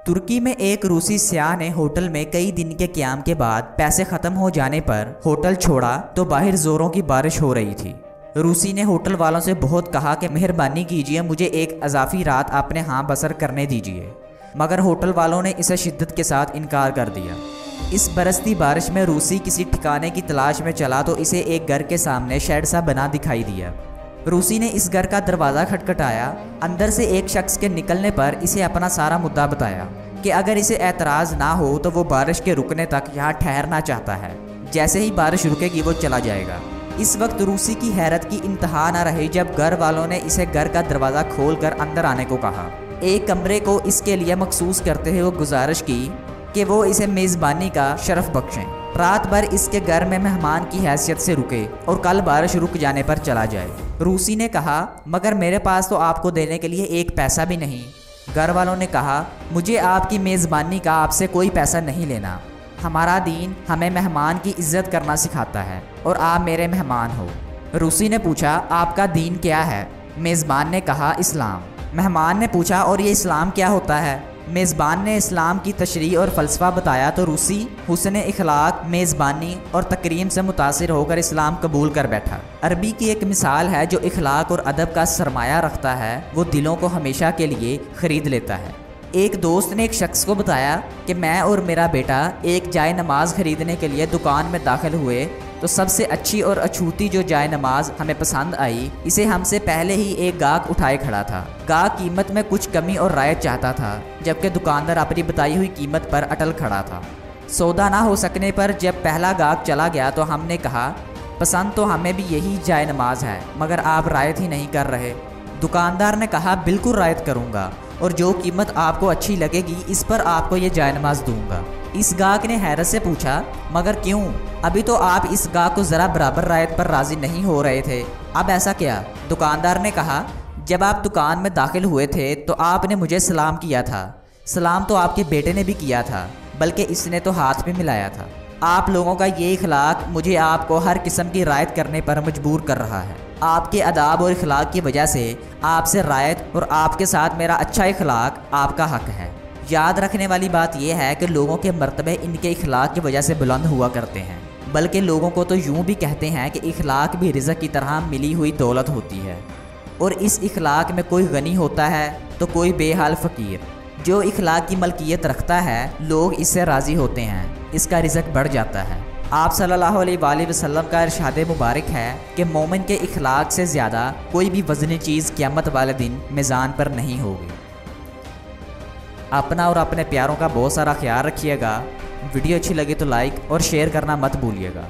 तुर्की में एक रूसी सयाह ने होटल में कई दिन के क़याम के बाद पैसे ख़त्म हो जाने पर होटल छोड़ा तो बाहर ज़ोरों की बारिश हो रही थी। रूसी ने होटल वालों से बहुत कहा कि मेहरबानी कीजिए, मुझे एक अज़ाफ़ी रात अपने यहाँ बसर करने दीजिए, मगर होटल वालों ने इसे शिद्दत के साथ इनकार कर दिया। इस बरसती बारिश में रूसी किसी ठिकाने की तलाश में चला तो इसे एक घर के सामने शेड सा बना दिखाई दिया। रूसी ने इस घर का दरवाज़ा खटखटाया। अंदर से एक शख्स के निकलने पर इसे अपना सारा मुद्दा बताया कि अगर इसे एतराज़ ना हो तो वो बारिश के रुकने तक यहाँ ठहरना चाहता है। जैसे ही बारिश रुकेगी वो चला जाएगा। इस वक्त रूसी की हैरत की इंतहा न रही जब घर वालों ने इसे घर का दरवाज़ा खोलकर अंदर आने को कहा। एक कमरे को इसके लिए मखसूस करते हुए वो गुजारिश की कि वो इसे मेज़बानी का शरफ़ बख्शें, रात भर इसके घर में मेहमान की हैसियत से रुके और कल बारिश रुक जाने पर चला जाए। रूसी ने कहा, मगर मेरे पास तो आपको देने के लिए एक पैसा भी नहीं। घर वालों ने कहा, मुझे आपकी मेज़बानी का आपसे कोई पैसा नहीं लेना। हमारा दीन हमें मेहमान की इज्जत करना सिखाता है और आप मेरे मेहमान हो। रूसी ने पूछा, आपका दीन क्या है? मेज़बान ने कहा, इस्लाम। मेहमान ने पूछा, और ये इस्लाम क्या होता है? मेज़बान ने इस्लाम की तशरीह और फ़लसफ़ा बताया तो रूसी हुस्न इखलाक, मेज़बानी और तकरीम से मुतासिर होकर इस्लाम कबूल कर बैठा। अरबी की एक मिसाल है, जो इखलाक और अदब का सरमाया रखता है वो दिलों को हमेशा के लिए ख़रीद लेता है। एक दोस्त ने एक शख्स को बताया कि मैं और मेरा बेटा एक जाए नमाज ख़रीदने के लिए दुकान में दाखिल हुए तो सबसे अच्छी और अछूती जो जाए नमाज हमें पसंद आई, इसे हमसे पहले ही एक गाहक उठाए खड़ा था। गाहक कीमत में कुछ कमी और रायत चाहता था, जबकि दुकानदार अपनी बताई हुई कीमत पर अटल खड़ा था। सौदा ना हो सकने पर जब पहला गाहक चला गया तो हमने कहा, पसंद तो हमें भी यही जाए नमाज है, मगर आप रायत ही नहीं कर रहे। दुकानदार ने कहा, बिल्कुल रायत करूँगा और जो कीमत आपको अच्छी लगेगी इस पर आपको ये जाए नमाज दूँगा। इस गाहक ने हैरत से पूछा, मगर क्यों? अभी तो आप इस गाहक को ज़रा बराबर रायत पर राज़ी नहीं हो रहे थे, अब ऐसा क्या? दुकानदार ने कहा, जब आप दुकान में दाखिल हुए थे तो आपने मुझे सलाम किया था। सलाम तो आपके बेटे ने भी किया था, बल्कि इसने तो हाथ भी मिलाया था। आप लोगों का ये इखलाक मुझे आपको हर किस्म की रायत करने पर मजबूर कर रहा है। आपके अदाब और इखलाक की वजह से आपसे रायत और आपके साथ मेरा अच्छा इखलाक आपका हक है। याद रखने वाली बात यह है कि लोगों के मर्तबे इनके इखलाक की वजह से बुलंद हुआ करते हैं, बल्कि लोगों को तो यूँ भी कहते हैं कि इखलाक भी रिज़्क़ की तरह मिली हुई दौलत होती है, और इस इखलाक में कोई गनी होता है तो कोई बेहाल फ़कीर। जो इखलाक की मलकियत रखता है लोग इससे राज़ी होते हैं, इसका रिज़्क़ बढ़ जाता है। आप सल्लल्लाहु अलैहि वसल्लम का इरशाद मुबारक है कि मोमिन के इखलाक से ज़्यादा कोई भी वज़नी चीज़ क़यामत वाले दिन मीज़ान पर नहीं होगी। अपना और अपने प्यारों का बहुत सारा ख्याल रखिएगा। वीडियो अच्छी लगी तो लाइक और शेयर करना मत भूलिएगा।